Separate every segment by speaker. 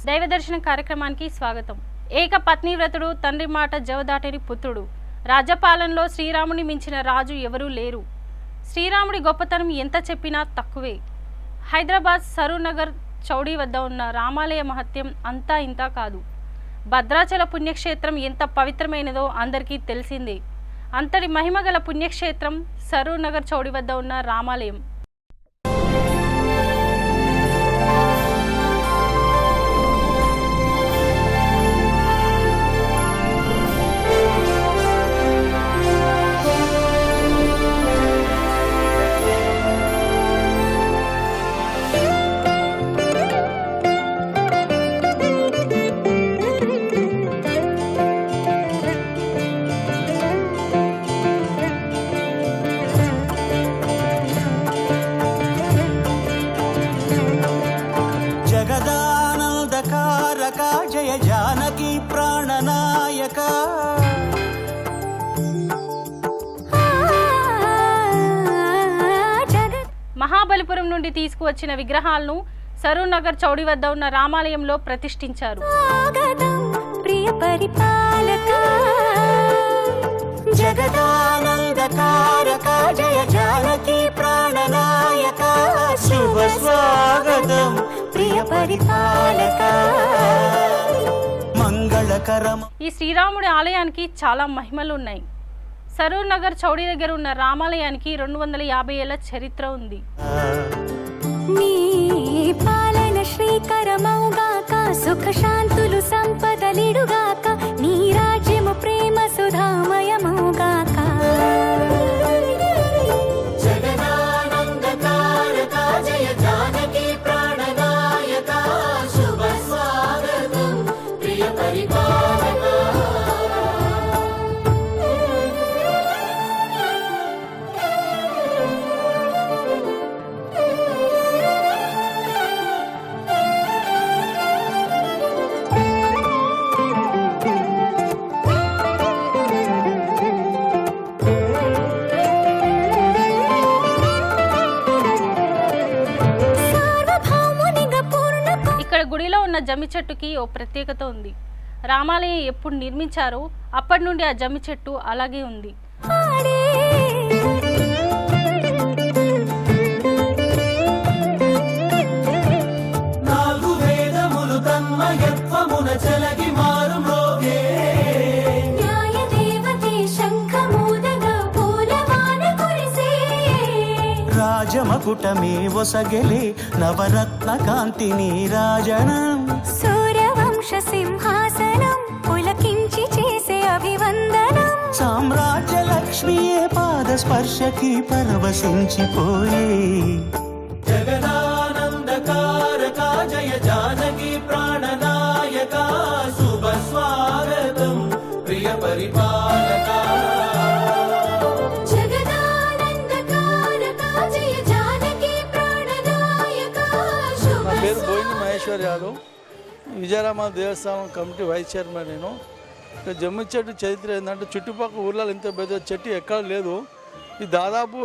Speaker 1: దైవదర్శన కార్యక్రమానికి స్వాగతం. ఏక పత్నివ్రతుడు, తండ్రి మాట జవదాటని పుత్రుడు. రాజ్యపాలనలో శ్రీరాముని మించిన రాజు ఎవరూ లేరు. శ్రీరాముడి గొప్పతనం ఎంత చెప్పినా తక్కువే. హైదరాబాద్ సరూనగర్ చౌడీ వద్ద ఉన్న రామాలయ మహత్యం అంతా ఇంతా కాదు. భద్రాచల పుణ్యక్షేత్రం ఎంత పవిత్రమైనదో అందరికీ తెలిసిందే. అంతటి మహిమగల పుణ్యక్షేత్రం సరూనగర్ చౌడీ వద్ద ఉన్న రామాలయం.
Speaker 2: జయ జానకి ప్రాణనాయక
Speaker 1: మహాబలిపురం నుండి తీసుకువచ్చిన విగ్రహాలను సరూనగర్ చౌడీ వద్ద ఉన్న రామాలయంలో ప్రతిష్ఠించారు.
Speaker 3: ప్రియ పరిపాలక
Speaker 2: జగదానందకారక జయ జానకి ప్రాణనాయక శుభ స్వాగతం ప్రియ పరిపాలక మంగళకరం.
Speaker 1: ఈ శ్రీరాముడి ఆలయానికి చాలా మహిమలు ఉన్నాయి. సరూనగర్ చౌడీ దగ్గర ఉన్న రామాలయానికి 250 ఏళ్ల చరిత్ర ఉంది.
Speaker 3: నీ పాలన శ్రీకరమౌగాక, సుఖ శాంతులు సంపదలిడుగాక, నీ రాజ్యము ప్రేమ సుధామయమౌగాక.
Speaker 2: జగదానందకారక జయ జానకి ప్రాణనాయక శుభ స్వాగతం ప్రియ పరిపాలక.
Speaker 1: ఇక్కడ గుడిలో ఉన్న జమ్మి చెట్టుకి ఓ ప్రత్యేకత ఉంది. రామాలయం ఎప్పుడు నిర్మించారో అప్పటి నుండి ఆ జమ్మి చెట్టు అలాగే ఉంది.
Speaker 2: రాజమకుటమే ఒసగెలే నవరత్న కాంతి నీరాజనం,
Speaker 3: సూర్యవంశ సింహాసనం పులకించి చేసే అభివందనం,
Speaker 2: సామ్రాజ్య లక్ష్మియే పాద స్పర్శకి పరవశించిపోయే. జగదానందకారక జయ జానకి ప్రాణనాయక శుభ స్వాగతం ప్రియ పరిపాలక.
Speaker 4: పేరు బోయిని మహేశ్వర్ యాదవ్, విజయరామ దేవస్థానం కమిటీ వైస్ చైర్మన్. నేను ఇక్కడ జమ్మి చెట్టు చరిత్ర ఏంటంటే చుట్టుపక్కల ఊర్లలో ఇంత పెద్ద చెట్టు ఎక్కడ లేదు. ఇది దాదాపు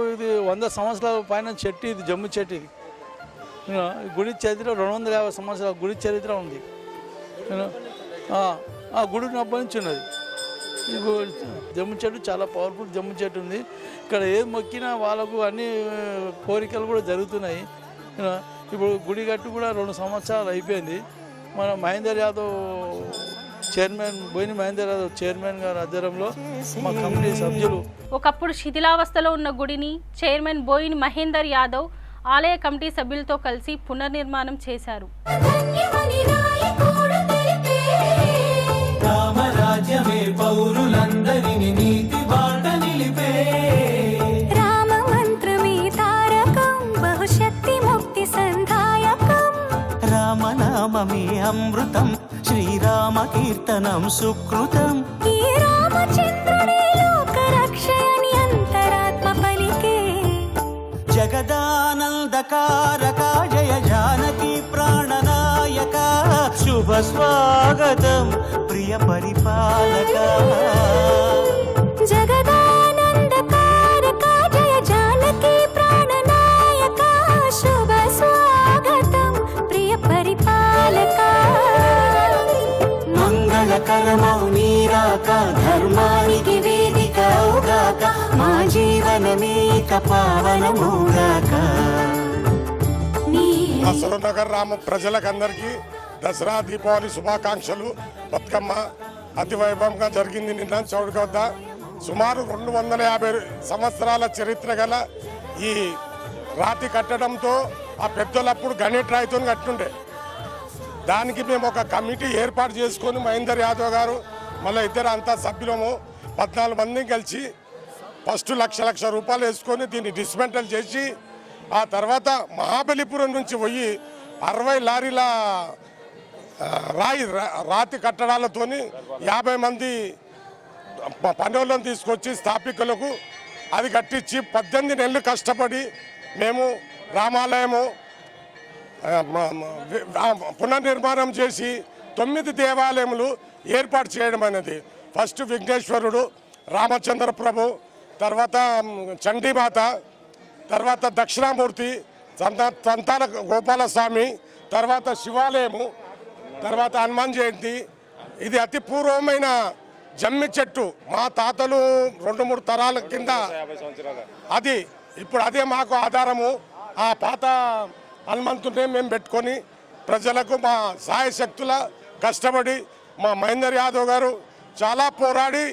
Speaker 4: 100 సంవత్సరాల పైన చెట్టు. ఇది జమ్మి చెట్టు. ఇది గుడి చరిత్ర 250 సంవత్సరాల గుడి చరిత్ర ఉంది. ఆ గుడి నప్పటి నుంచి ఉన్నది. ఈ జమ్మి చెట్టు చాలా పవర్ఫుల్ జమ్మి చెట్టు ఉంది. ఇక్కడ ఏది మొక్కినా వాళ్ళకు అన్ని కోరికలు కూడా జరుగుతున్నాయి. ఇప్పుడు గుడి కట్టు కూడా 2 సంవత్సరాలు అయిపోయింది. మన మహేందర్ యాదవ్ చైర్మన్, బోయిని మహేందర్ యాదవ్ చైర్మన్ గారి ఆధ్వర్యంలో మా కమిటీ సభ్యులు.
Speaker 1: ఒకప్పుడు శిథిలావస్థలో ఉన్న గుడిని చైర్మన్ బోయిని మహేందర్ యాదవ్ ఆలయ కమిటీ సభ్యులతో కలిసి పునర్నిర్మాణం చేశారు.
Speaker 2: రామరాజ్యమే పౌరులందరిని నీతి బాట నిలిపే,
Speaker 3: రామ మంత్రమే తారకం బహుశక్తి ముక్తి సంధాయకం,
Speaker 2: రామనామమే అమృతం శ్రీరామ కీర్తనం సుకృతం.
Speaker 3: ఈ రామచంద్రుడే లోక రక్షయని అంతరాత్మ పలికే.
Speaker 2: జగదానందకారక జయ జానకి ప్రాణనాయక శుభ స్వాగతం ప్రియ పరిపాలక.
Speaker 3: జగదానందకారక జయ జానకి ప్రాణనాయక శుభ స్వాగతం ప్రియ పరిపాలక.
Speaker 2: శుభకరమౌ నీరాక ధర్మానికి వేదిక అవుగాక మా జీవనమే ఇక పావనమౌగాక.
Speaker 5: మా సరూర్ రామ ప్రజలకందరికీ దసరా దీపావళి శుభాకాంక్షలు. బతుకమ్మ అతి వైభవంగా జరిగింది నిన్న చౌడక వద్ద. సుమారు 250 సంవత్సరాల చరిత్ర గల ఈ రాతి కట్టడంతో ఆ పెద్దలప్పుడు గణేట్ రాయితో కట్టుండే. దానికి మేము ఒక కమిటీ ఏర్పాటు చేసుకొని మహేందర్ యాదవ్ గారు మళ్ళీ ఇద్దరు అంతా సభ్యులము 14 మందిని కలిసి ఫస్ట్ లక్ష రూపాయలు వేసుకొని దీన్ని డిస్మెంటల్ చేసి ఆ తర్వాత మహాబలిపురం నుంచి పోయి 60 లారీల రాతి కట్టడాలతోని 50 మంది పనులను తీసుకొచ్చి స్థాపికులకు అది కట్టించి 18 నెలలు కష్టపడి మేము రామాలయము పునర్నిర్మాణం చేసి 9 దేవాలయములు ఏర్పాటు చేయడం అనేది. ఫస్ట్ విఘ్నేశ్వరుడు, రామచంద్ర ప్రభు, తర్వాత చండీమాత, తర్వాత దక్షిణామూర్తి, సంతాన గోపాలస్వామి, తర్వాత శివాలయము, తర్వాత హనుమాన్ జయంతి. ఇది అతి పూర్వమైన జమ్మి చెట్టు. మా తాతలు 2-3 తరాల కింద అది ఇప్పుడు అదే మాకు ఆధారము. ఆ పాత హనుమంతుడిని మేము పెట్టుకొని ప్రజలకు మా సాయశక్తుల కష్టపడి మా మహేందర్ యాదవ్ గారు చాలా పోరాడి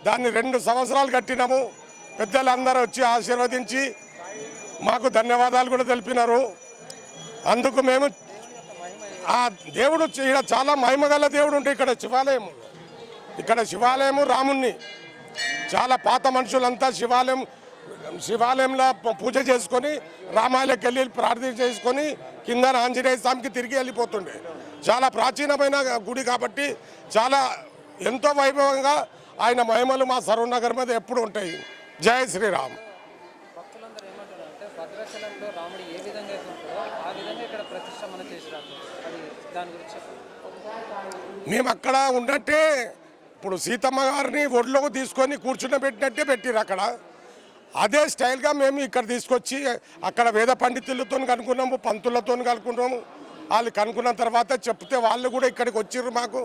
Speaker 5: దాన్ని 2 సంవత్సరాలు కట్టినాము. పెద్దలందరూ వచ్చి ఆశీర్వదించి మాకు ధన్యవాదాలు కూడా తెలిపినారు. అందుకు మేము ఆ దేవుడు ఇక్కడ చాలా మహిమగల దేవుడు ఉంటే ఇక్కడ శివాలయము రాముణ్ణి చాలా పాత మనుషులంతా శివాలయంలో పూజ చేసుకొని రామాలయకి వెళ్ళి ప్రార్థన చేసుకొని కింద ఆంజనేయ స్వామికి తిరిగి వెళ్ళిపోతుండే. చాలా ప్రాచీనమైన గుడి కాబట్టి చాలా ఎంతో వైభవంగా ఆయన మహిమలు మా సరూర్ నగర్ మీద ఎప్పుడు ఉంటాయి. జై శ్రీరామ్.
Speaker 6: భద్రాచలంలో రాముడు ఏ విధంగా ఉంటాడో ఆ విధంగా ఇక్కడ ప్రతిష్టమన చేసినారు. అది దాని గురించి
Speaker 5: మేము అక్కడ ఉన్నట్టే ఇప్పుడు సీతమ్మ గారిని ఒడిలోకి తీసుకొని కూర్చుండబెట్టినట్టే పెట్టిరు అక్కడ. అదే స్టైల్గా మేము ఇక్కడ తీసుకొచ్చి అక్కడ వేద పండితులతో కనుక్కున్నాము, పంతులతో కనుక్కున్నాము. వాళ్ళు కనుక్కున్న తర్వాత చెప్తే వాళ్ళు కూడా ఇక్కడికి వచ్చిర్రు. మాకు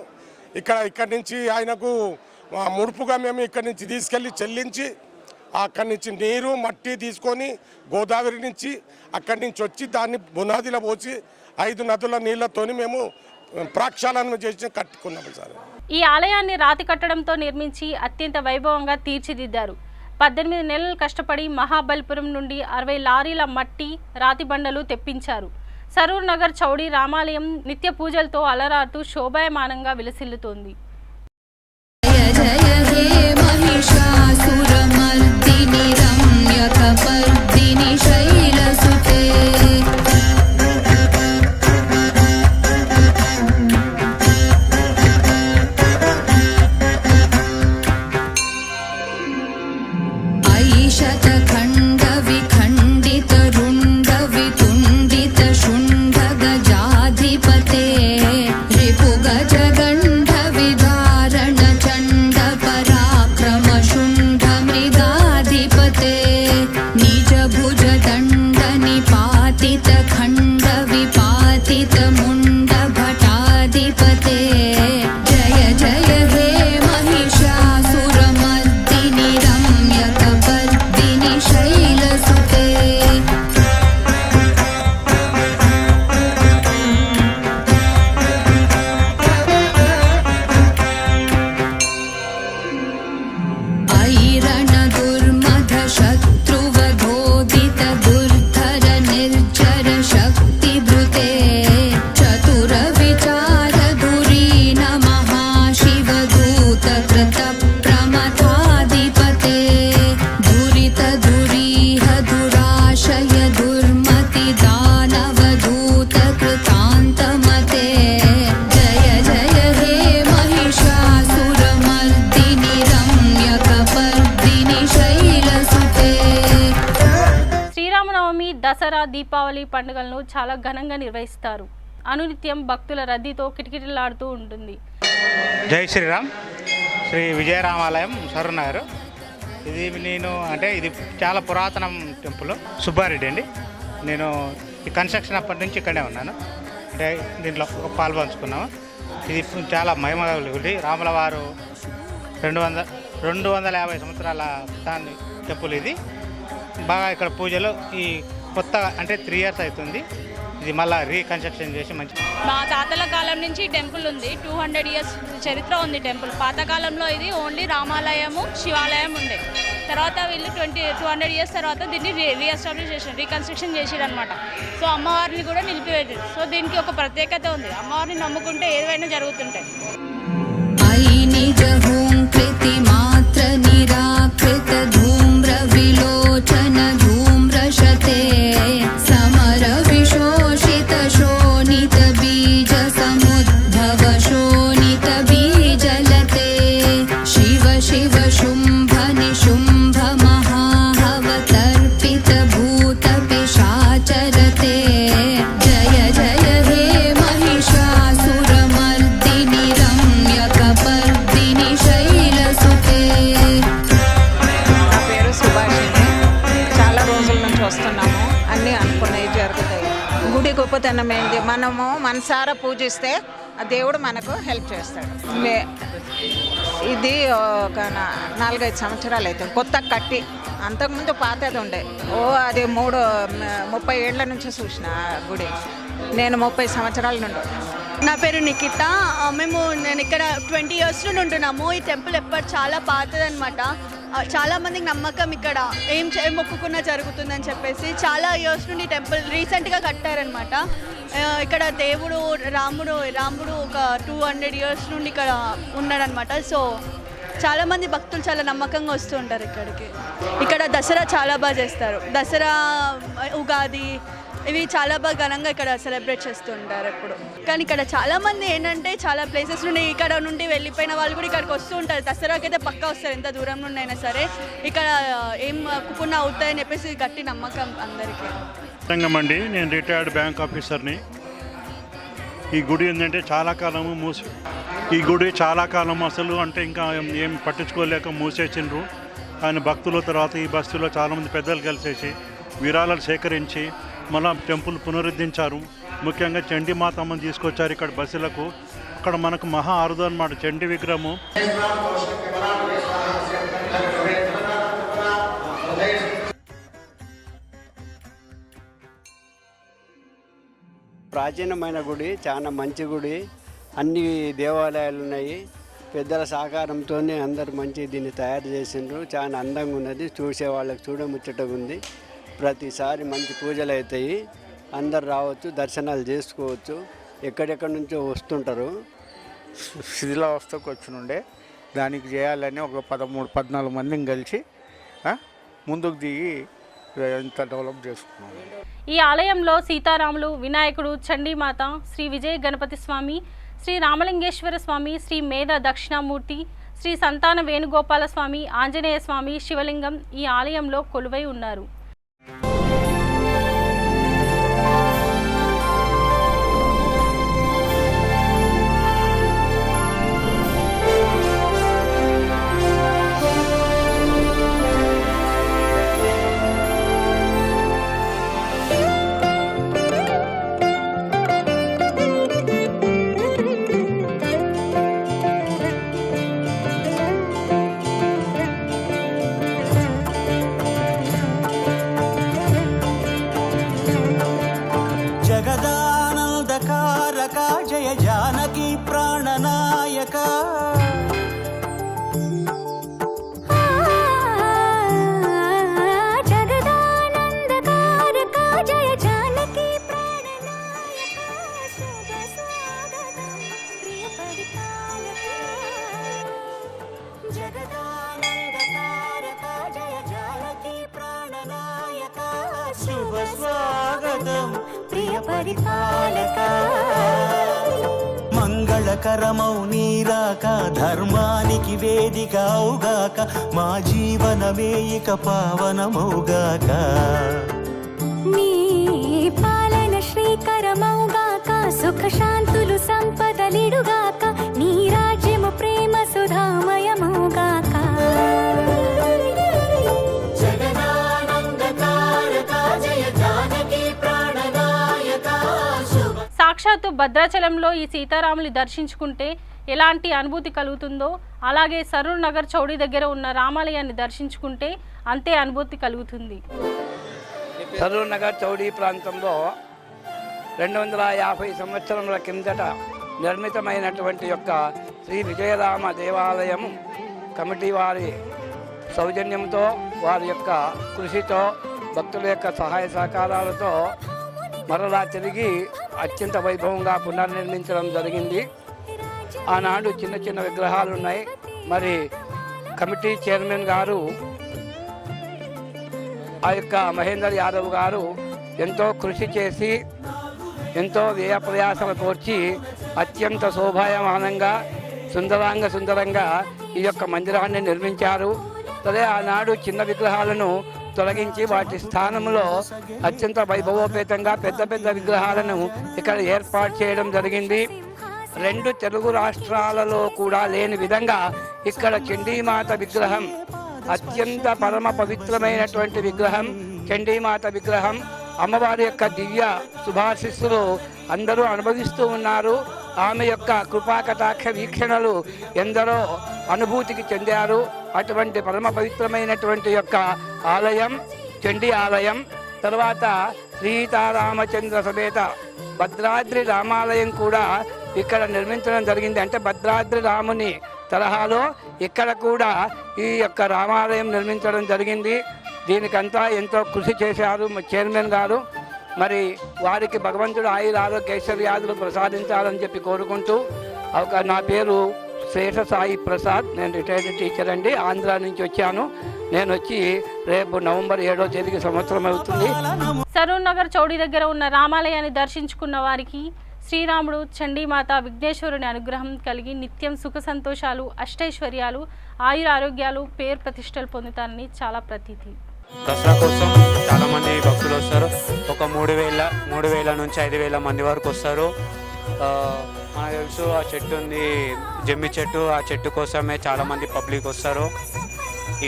Speaker 5: ఇక్కడి నుంచి ఆయనకు ముడుపుగా మేము ఇక్కడి నుంచి తీసుకెళ్ళి చెల్లించి అక్కడి నుంచి నీరు మట్టి తీసుకొని గోదావరి నుంచి అక్కడి నుంచి వచ్చి దాన్ని బునాదిలో పోసి 5 నదుల నీళ్లతోని మేము ప్రాక్షాళన చేసి కట్టుకున్నాము సార్.
Speaker 1: ఈ ఆలయాన్ని రాతి కట్టడంతో నిర్మించి అత్యంత వైభవంగా తీర్చిదిద్దారు. 18 నెలలు కష్టపడి మహాబలిపురం నుండి 60 లారీల మట్టి రాతి బండలు తెప్పించారు. సరూర్ నగర్ చౌడీ రామాలయం నిత్య పూజలతో అలరాటు శోభాయమానంగా విలసిల్లుతోంది. దసరా దీపావళి పండుగలను చాలా ఘనంగా నిర్వహిస్తారు. అనునిత్యం భక్తుల రద్దీతో కిటకిటలాడుతూ ఉంటుంది.
Speaker 7: జై శ్రీరామ్. శ్రీ విజయరామాలయం సరూర్ నగర్. ఇది చాలా పురాతన టెంపుల్. సుబ్బారెడ్డి అండి. నేను ఈ కన్స్ట్రక్షన్ అప్పటి నుంచి ఇక్కడే ఉన్నాను. అంటే దీంట్లో పాల్పంచుకున్నాము. ఇది చాలా మహిమ గుడి. రాముల వారు 250 సంవత్సరాల దాని టెంపుల్ ఇది. బాగా ఇక్కడ పూజలు ఈ కొత్తగా అంటే 3 years అవుతుంది. ఇది మళ్ళీ రీకన్స్ట్రక్షన్ చేసి మంచి.
Speaker 8: మా తాతల కాలం నుంచి టెంపుల్ ఉంది. 200 years చరిత్ర ఉంది టెంపుల్. పాతకాలంలో ఇది ఓన్లీ రామాలయము శివాలయం ఉండే. తర్వాత వీళ్ళు 200 years తర్వాత దీన్ని రీఎస్టాబ్లిష్ చేసారు, రీకన్స్ట్రక్షన్ చేసారు అనమాట. సో అమ్మవారిని కూడా నిలిపివేశారు. సో దీనికి ఒక ప్రత్యేకత ఉంది. అమ్మవారిని నమ్ముకుంటే ఏవైనా జరుగుతుంటాయి.
Speaker 3: मात्र निराकृत धूम्र विलोचन धूम्रशते समर विशोषित शोणित बीज समुद्भव शोणित बीजलते शिव शिव शुम्भ निशुम्भ महाहवतर्पित भूत पिशाचरते जय जय हे महिषासुरमर्दिनि रम्यकपर्दिनि शैलसुते.
Speaker 9: నా పేరు సుభాషిణి. చాలా రోజుల నుంచి వస్తున్నాము. అన్నీ అనుకున్నవి జరుగుతాయి. గుడి గొప్పతనం ఏంటి, మనము మనసారా పూజిస్తే ఆ దేవుడు మనకు హెల్ప్ చేస్తాడు. ఇది ఒక 4-5 సంవత్సరాలు అవుతుంది కొత్త కట్టి. అంతకుముందు పాతది ఉండే. అది 30 ఏళ్ల నుంచి చూసిన గుడి. నేను 30 సంవత్సరాల నుండి.
Speaker 10: నా పేరు నిఖిత. నేను ఇక్కడ 20 years నుండి ఉంటున్నాము. ఈ టెంపుల్ చాలా పాతదనమాట. చాలా మందికి నమ్మకం ఇక్కడ ఏం మొక్కుకున్నా జరుగుతుందని చెప్పేసి చాలా ఇయర్స్ నుండి టెంపుల్ రీసెంట్గా కట్టారనమాట. ఇక్కడ దేవుడు రాముడు ఒక 200 years నుండి ఇక్కడ ఉన్నాడనమాట. సో చాలామంది భక్తులు చాలా నమ్మకంగా వస్తూ ఉంటారు ఇక్కడికి. ఇక్కడ దసరా చాలా బాగా చేస్తారు. దసరా, ఉగాది ఇవి చాలా బాగా ఘనంగా ఇక్కడ సెలబ్రేట్ చేస్తూ ఉంటారు ఎప్పుడు. కానీ ఇక్కడ చాలామంది ఏంటంటే చాలా ప్లేసెస్ నుండి ఇక్కడ నుండి వెళ్ళిపోయిన వాళ్ళు కూడా ఇక్కడికి వస్తూ ఉంటారు. దసరాకి అయితే పక్కా వస్తారు, ఎంత దూరం నుండి అయినా సరే. ఇక్కడ ఏం మొక్కుకున్నా అవుతాయని చెప్పేసి గట్టి నమ్మకం అందరికీ.
Speaker 11: సంగమండి, నేను రిటైర్డ్ బ్యాంక్ ఆఫీసర్ని. ఈ గుడి ఏంటంటే చాలా కాలము ఈ గుడి చాలా కాలం అసలు అంటే ఇంకా ఏం పట్టించుకోలేక మూసేసిండ్రు. ఆయన భక్తుల తర్వాత ఈ బస్తీలో చాలామంది పెద్దలు కలిసేసి విరాళాలు సేకరించి మళ్ళా టెంపుల్ పునరుద్ధరించారు. ముఖ్యంగా చండీ మాతమ్మని తీసుకొచ్చారు ఇక్కడ బస్సులకు. అక్కడ మనకు మహా అరుదు అన్నమాట చండీ విగ్రహము.
Speaker 12: ప్రాచీనమైన గుడి, చాలా మంచి గుడి. అన్ని దేవాలయాలు ఉన్నాయి. పెద్దల సహకారంతో అందరు మంచి దీన్ని తయారు చేసిండ్రు. చాలా అందంగా ఉన్నది, చూసే వాళ్ళకి చూడముచ్చటగా ఉంది. ప్రతిసారి మంచి పూజలు అవుతాయి. అందరు రావచ్చు, దర్శనాలు చేసుకోవచ్చు. ఎక్కడెక్కడి నుంచో వస్తుంటారు.
Speaker 13: శిథిలావస్థకు వచ్చినుండే దానికి చేయాలని ఒక 13-14 మందిని కలిసి ముందుకు దిగి ఎంత డెవలప్ చేసుకున్నాం.
Speaker 1: ఈ ఆలయంలో సీతారాములు, వినాయకుడు, చండీమాత, శ్రీ విజయ గణపతి స్వామి, శ్రీ రామలింగేశ్వర స్వామి, శ్రీ మేధ దక్షిణామూర్తి, శ్రీ సంతాన వేణుగోపాల స్వామి, ఆంజనేయ స్వామి, శివలింగం ఈ ఆలయంలో కొలువై ఉన్నారు.
Speaker 2: జగదానందకారక జయ జానకి ప్రాణనాయక
Speaker 3: జగదానందకారక జయ జానకి ప్రాణనాయక శుభ స్వాగతం ప్రియ పరిపాలక.
Speaker 2: జగదానందకారక జయ జానకి ప్రాణనాయక శుభ స్వాగతం ప్రియ పరిపాలక. మంగళకరమౌ నీరాక ధర్మానికి వేదిక అవుగాక మా జీవనమే ఇక పావనమౌగాక.
Speaker 3: నీ పాలన శ్రీకరమౌగాక సుఖ శాంతులు సంపదలిడుగాక నీ రాజ్యము ప్రేమ సుధామయమౌగాక.
Speaker 1: సాక్షాత్తు భద్రాచలంలో ఈ సీతారాములు దర్శించుకుంటే ఎలాంటి అనుభూతి కలుగుతుందో అలాగే సరూర్ నగర్ చౌడీ దగ్గర ఉన్న రామాలయాన్ని దర్శించుకుంటే అంతే అనుభూతి కలుగుతుంది.
Speaker 14: సరూర్ నగర్ చౌడీ ప్రాంతంలో 250 సంవత్సరముల కిందట నిర్మితమైనటువంటి యొక్క శ్రీ విజయరామ దేవాలయం కమిటీ వారి సౌజన్యంతో వారి యొక్క కృషితో భక్తుల యొక్క సహాయ సహకారాలతో మరలా తిరిగి అత్యంత వైభవంగా పునర్నిర్మించడం జరిగింది. ఆనాడు చిన్న చిన్న విగ్రహాలు ఉన్నాయి. మరి కమిటీ చైర్మన్ గారు ఆ యొక్క మహేందర్ యాదవ్ గారు ఎంతో కృషి చేసి ఎంతో వ్యయ ప్రయాసలు కోర్చి అత్యంత శోభాయమానంగా సుందరంగా ఈ యొక్క మందిరాన్ని నిర్మించారు. సరే ఆనాడు చిన్న విగ్రహాలను తొలగించి వాటి స్థానంలో అత్యంత వైభవోపేతంగా పెద్ద పెద్ద విగ్రహాలను ఇక్కడ ఏర్పాటు చేయడం జరిగింది. 2 తెలుగు రాష్ట్రాలలో కూడా లేని విధంగా ఇక్కడ చండీమాత విగ్రహం అత్యంత పరమ పవిత్రమైనటువంటి విగ్రహం చండీమాత విగ్రహం. అమ్మవారి యొక్క దివ్య శుభాశిస్సులు అందరూ అనుభవిస్తూ ఉన్నారు. ఆమె యొక్క కృపాకటాక్ష వీక్షణలు ఎందరో అనుభూతికి చెందారు. అటువంటి పరమ పవిత్రమైనటువంటి యొక్క ఆలయం చండీ ఆలయం. తర్వాత సీతారామచంద్ర సమేత భద్రాద్రి రామాలయం కూడా ఇక్కడ నిర్మించడం జరిగింది. అంటే భద్రాద్రి రాముని తరహాలో ఇక్కడ కూడా ఈ యొక్క రామాలయం నిర్మించడం జరిగింది. దీనికంతా ఎంతో కృషి చేశారు చైర్మన్ గారు. మరి వారికి భగవంతుడు ఆయుర ఆరోగ్య ఐశ్వర్యాదులు ప్రసాదించాలని చెప్పి కోరుకుంటూ నా పేరు శేష సాయి ప్రసాద్. నేను రిటైర్డ్ టీచర్ అండి. ఆంధ్ర నుంచి వచ్చాను. నేను వచ్చి రేపు నవంబర్ 7వ తేదీకి సంవత్సరం అవుతుంది.
Speaker 1: సరూర్ నగర్ చౌడీ దగ్గర ఉన్న రామాలయాన్ని దర్శించుకున్న వారికి శ్రీరాముడు చండీమాత విఘ్నేశ్వరుని అనుగ్రహం కలిగి నిత్యం సుఖ సంతోషాలు అష్టైశ్వర్యాలు ఆయుర ఆరోగ్యాలు పేరు ప్రతిష్టలు పొందుతారని చాలా ప్రతీతి.
Speaker 15: దసరా కోసం చాలామంది భక్తులు వస్తారు. ఒక 3,000 నుంచి 5,000 మంది వరకు వస్తారు. మనకు తెలుసు ఆ చెట్టు ఉంది జమ్మి చెట్టు. ఆ చెట్టు కోసమే చాలామంది పబ్లిక్ వస్తారు.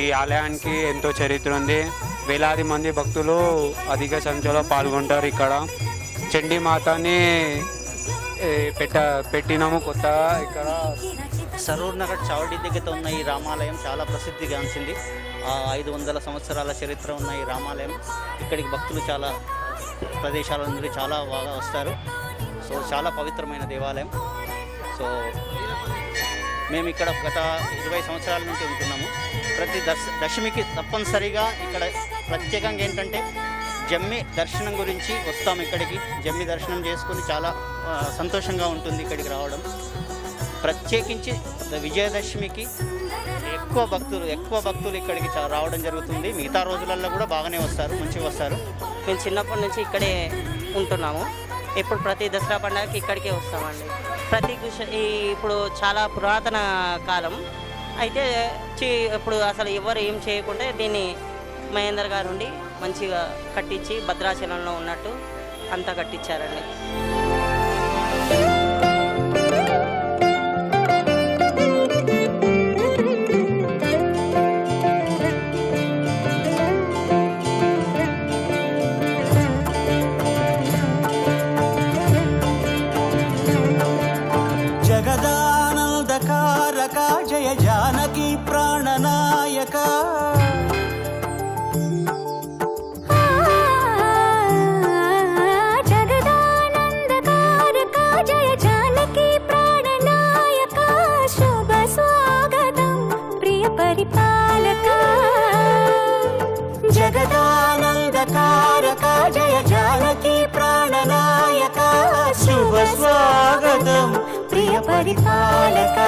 Speaker 15: ఈ ఆలయానికి ఎంతో చరిత్ర ఉంది. వేలాది మంది భక్తులు అధిక సంఖ్యలో పాల్గొంటారు. ఇక్కడ చండీమాతని పెట్టినాము కొత్తగా. ఇక్కడ
Speaker 16: సరూర్ నగర్ చౌడీ దగ్గర ఉన్న ఈ రామాలయం చాలా ప్రసిద్ధిగాంచింది. 500 సంవత్సరాల చరిత్ర ఉన్న ఈ రామాలయం ఇక్కడికి భక్తులు చాలా ప్రదేశాల నుండి చాలా బాగా వస్తారు. సో చాలా పవిత్రమైన దేవాలయం. సో మేము ఇక్కడ గత 20 సంవత్సరాల నుంచి ఉంటున్నాము. ప్రతి దశమికి తప్పనిసరిగా ఇక్కడ ప్రత్యేకంగా ఏంటంటే జమ్మి దర్శనం గురించి వస్తాము. ఇక్కడికి జమ్మి దర్శనం చేసుకుని చాలా సంతోషంగా ఉంటుంది ఇక్కడికి రావడం. ప్రత్యేకించి విజయదశమికి ఎక్కువ భక్తులు ఇక్కడికి రావడం జరుగుతుంది. మిగతా రోజులలో కూడా బాగానే వస్తారు, మంచిగా వస్తారు.
Speaker 17: మేము చిన్నప్పటి నుంచి ఇక్కడే ఉంటున్నాము. ఇప్పుడు ప్రతి దసరా పండుగకి ఇక్కడికే వస్తామండి. ఇప్పుడు చాలా పురాతన కాలం అయితే ఇప్పుడు అసలు ఎవరు ఏం చేయకుంటే దీన్ని మహేందర్ గారు ఉండి మంచిగా కట్టించి భద్రాచలంలో ఉన్నట్టు అంతా కట్టించారండి.
Speaker 2: జగదానందకారక జయ జానకి ప్రాణనాయక
Speaker 3: జగదానందకారక జయ జానకి ప్రాణనాయక శుభ స్వాగతం ప్రియ పరిపాలక.
Speaker 2: జగదానందకారక జయ జానకి ప్రాణనాయక శుభ స్వాగతం ప్రియ పరిపాలక.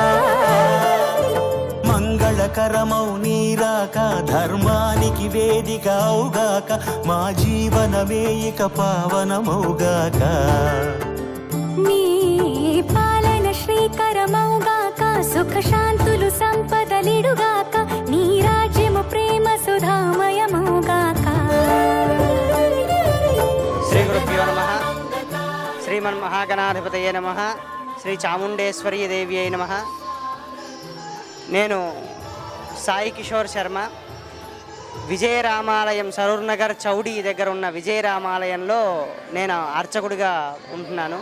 Speaker 2: మంగళకరమౌ నీరాక ధర్మానికి వేదిక అవుగాక మా జీవనమే ఇక పావనమౌగాక.
Speaker 3: నీ పాలన శ్రీకరమౌగాక సుఖ శాంతులు సంపదలిడుగాక నీ రాజ్యము ప్రేమ సుధామయమౌగాక.
Speaker 17: శ్రీ గురుభ్యో నమః. శ్రీమన్మహాగణాధిపతయే నమః. శ్రీ చాముండేశ్వరీ దేవి అయి నమః. నేను సాయి కిషోర్ శర్మ. విజయరామాలయం సరూర్ నగర్ చౌడీ దగ్గర ఉన్న విజయరామాలయంలో నేను అర్చకుడిగా ఉంటున్నాను.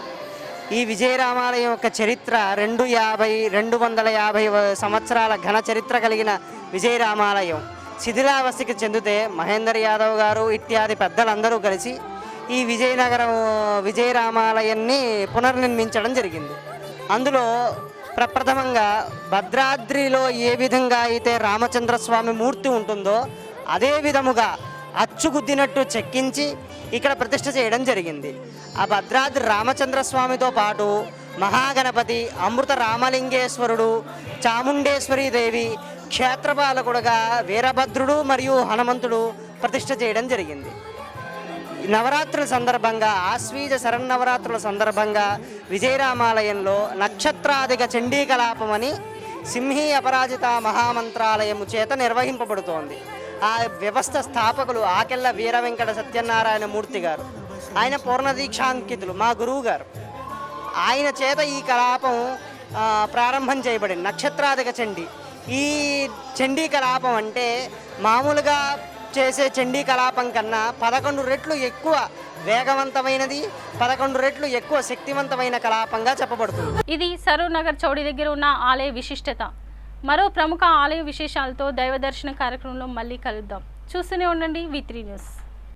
Speaker 18: ఈ విజయరామాలయం యొక్క చరిత్ర 250 సంవత్సరాల ఘన చరిత్ర కలిగిన విజయరామాలయం శిథిలావస్థకి చెందితే మహేందర్ యాదవ్ గారు ఇత్యాది పెద్దలందరూ కలిసి ఈ విజయరామాలయాన్ని పునర్నిర్మించడం జరిగింది. అందులో ప్రప్రథమంగా భద్రాద్రిలో ఏ విధంగా అయితే రామచంద్రస్వామి మూర్తి ఉంటుందో అదే విధముగా అచ్చుగుద్దినట్టు చెక్కించి ఇక్కడ ప్రతిష్ఠ చేయడం జరిగింది. ఆ భద్రాద్రి రామచంద్రస్వామితో పాటు మహాగణపతి, అమృత రామలింగేశ్వరుడు, చాముండేశ్వరీదేవి, క్షేత్రపాలకుడుగా వీరభద్రుడు మరియు హనుమంతుడు ప్రతిష్ఠ చేయడం జరిగింది. నవరాత్రుల సందర్భంగా ఆశ్వీజ శరన్నవరాత్రుల సందర్భంగా విజయరామాలయంలో నక్షత్రాధిక చండీకలాపం అని సింహీ అపరాజిత మహామంత్రాలయము చేత నిర్వహింపబడుతోంది. ఆ వ్యవస్థ స్థాపకులు ఆకెళ్ళ వీర వెంకట సత్యనారాయణ మూర్తి గారు. ఆయన పూర్ణదీక్షాంకితులు, మా గురువు గారు. ఆయన చేత ఈ కలాపం ప్రారంభం చేయబడింది. నక్షత్రాధిక చండీ. ఈ చండీ కలాపం అంటే మామూలుగా చేసే చండీ కలాపం కన్నా 11 రెట్లు ఎక్కువ వేగవంతమైనది, 11 రెట్లు ఎక్కువ శక్తివంతమైన కలాపంగా చెప్పబడుతుంది.
Speaker 1: ఇది సరూర్ నగర్ చౌడి దగ్గర ఉన్న ఆలయ విశిష్టత. మరో ప్రముఖ ఆలయ విశేషాలతో దైవ దర్శన కార్యక్రమంలో మళ్ళీ కలుద్దాం. చూస్తూనే ఉండండి V3 న్యూస్.